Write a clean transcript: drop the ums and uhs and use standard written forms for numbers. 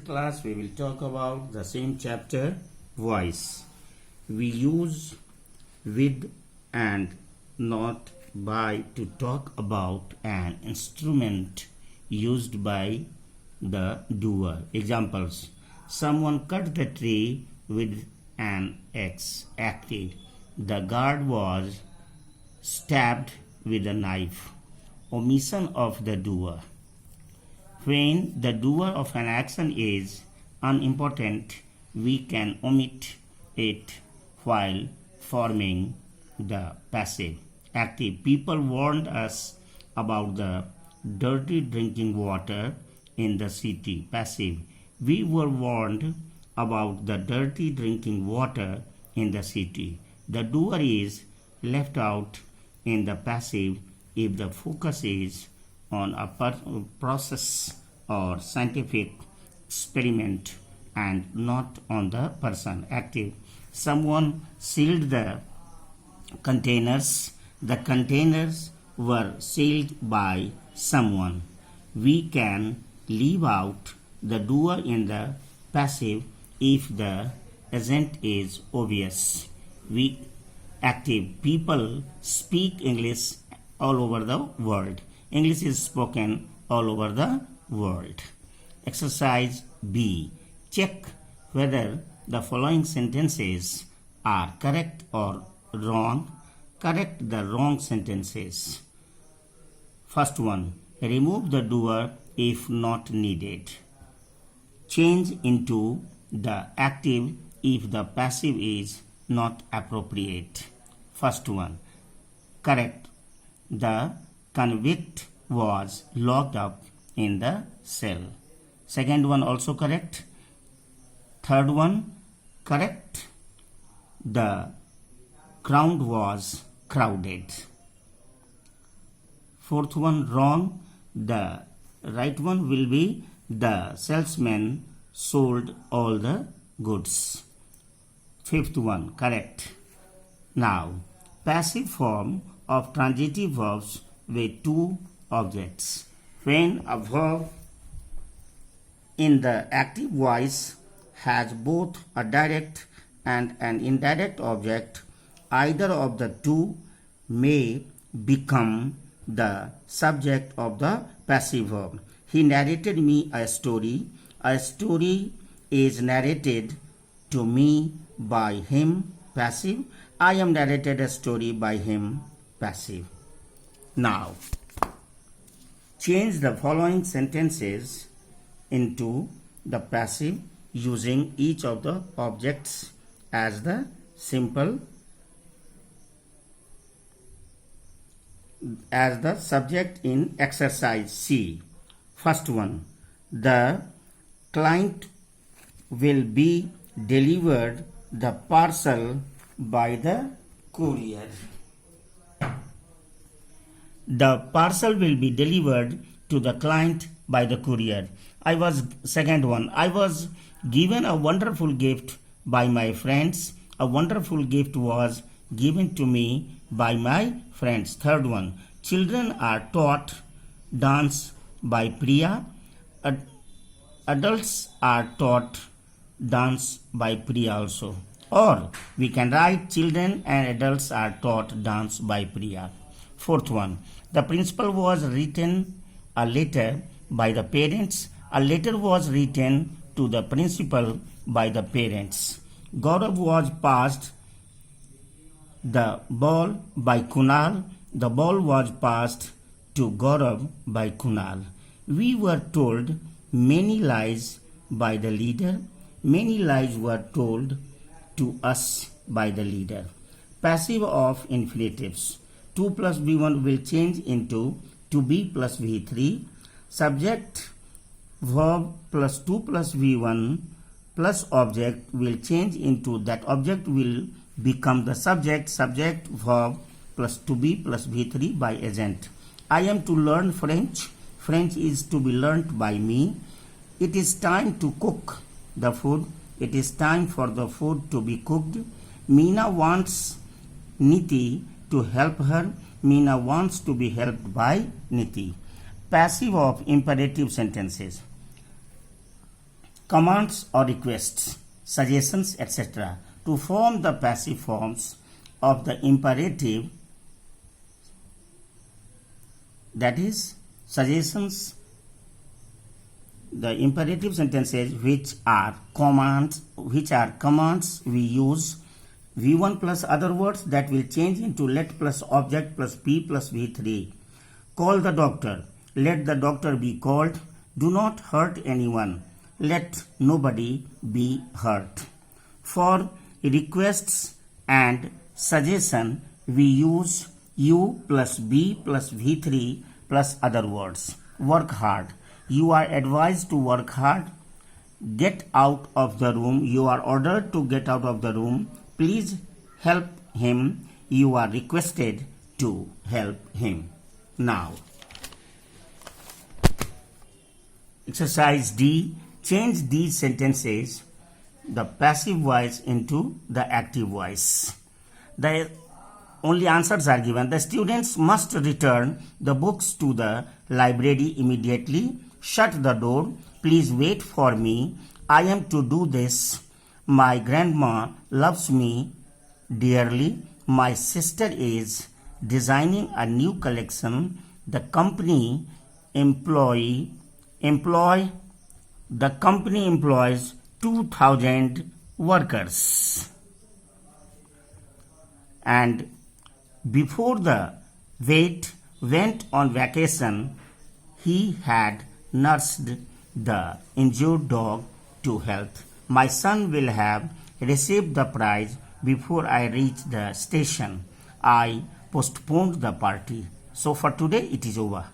class we will talk about the same chapter, voice. We use with and not by to talk about an instrument used by the doer. Examples: someone cut the tree with an axe. Active: the guard was stabbed with a knife. Omission of the doer. When the doer of an action is unimportant, we can omit it while forming the passive. Active: people warned us about the dirty drinking water in the city. Passive: we were warned about the dirty drinking water in the city. The doer is left out in the passive if the focus is on a process or scientific experiment and not on the person. Active: someone sealed the containers. The containers were sealed by someone. We can leave out the doer in the passive if the agent is obvious. Active: people speak English all over the world. English is spoken all over the world. Exercise B. Check whether the following sentences are correct or wrong. Correct the wrong sentences. First one: remove the doer if not needed. Change into the active if the passive is not appropriate. First one: correct. The convict was locked up in the cell. Second one also correct. Third one correct. The ground was crowded. Fourth one wrong. The right one will be the salesman sold all the goods. Fifth one correct. Now, passive form of transitive verbs with two objects. When a verb in the active voice has both a direct and an indirect object, either of the two may become the subject of the passive verb. He narrated me a story. A story is narrated to me by him. Passive. I am narrated a story by him. Passive. Now, change the following sentences into the passive using each of the objects as the subject in exercise C. First one: the client will be delivered the parcel by the courier. The parcel will be delivered to the client by the courier. Second one: I was given a wonderful gift by my friends. A wonderful gift was given to me by my friends. Third one: children are taught dance by Priya. Adults are taught dance by Priya also. Or we can write children and adults are taught dance by Priya. Fourth one: the principal was written a letter by the parents. A letter was written to the principal by the parents. Gaurav was passed the ball by Kunal. The ball was passed to Gaurav by Kunal. We were told many lies by the leader. Many lies were told to us by the leader. Passive of infinitives. 2 plus V1 will change into to be plus V3. Subject verb plus 2 plus V1 plus object will change into that object will become the subject verb plus to be plus V3 by agent. I am to learn French. French is to be learnt by me. It is time to cook the food. It is time for the food to be cooked. Meena wants Niti to help her. Meena wants to be helped by Niti. Passive of imperative sentences. commands or requests, suggestions, etc. To form the passive forms of the imperative, that is, suggestions, the imperative sentences which are commands, we use V1 plus other words that will change into let plus object plus P plus V3. Call the doctor. Let the doctor be called. Do not hurt anyone. Let nobody be hurt. For requests and suggestion, we use U plus B plus V3 plus other words. Work hard. You are advised to work hard. Get out of the room. You are ordered to get out of the room. Please help him. You are requested to help him. Now, exercise D. Change these sentences, the passive voice, into the active voice. The only answers are given. The students must return the books to the library immediately. Shut the door. Please wait for me. I am to do this. My grandma loves me dearly. My sister is designing a new collection. The company employs 2,000 workers. And before the vet went on vacation, he had nursed the injured dog to health. My son will have received the prize before I reach the station. I postponed the party. So for today it is over.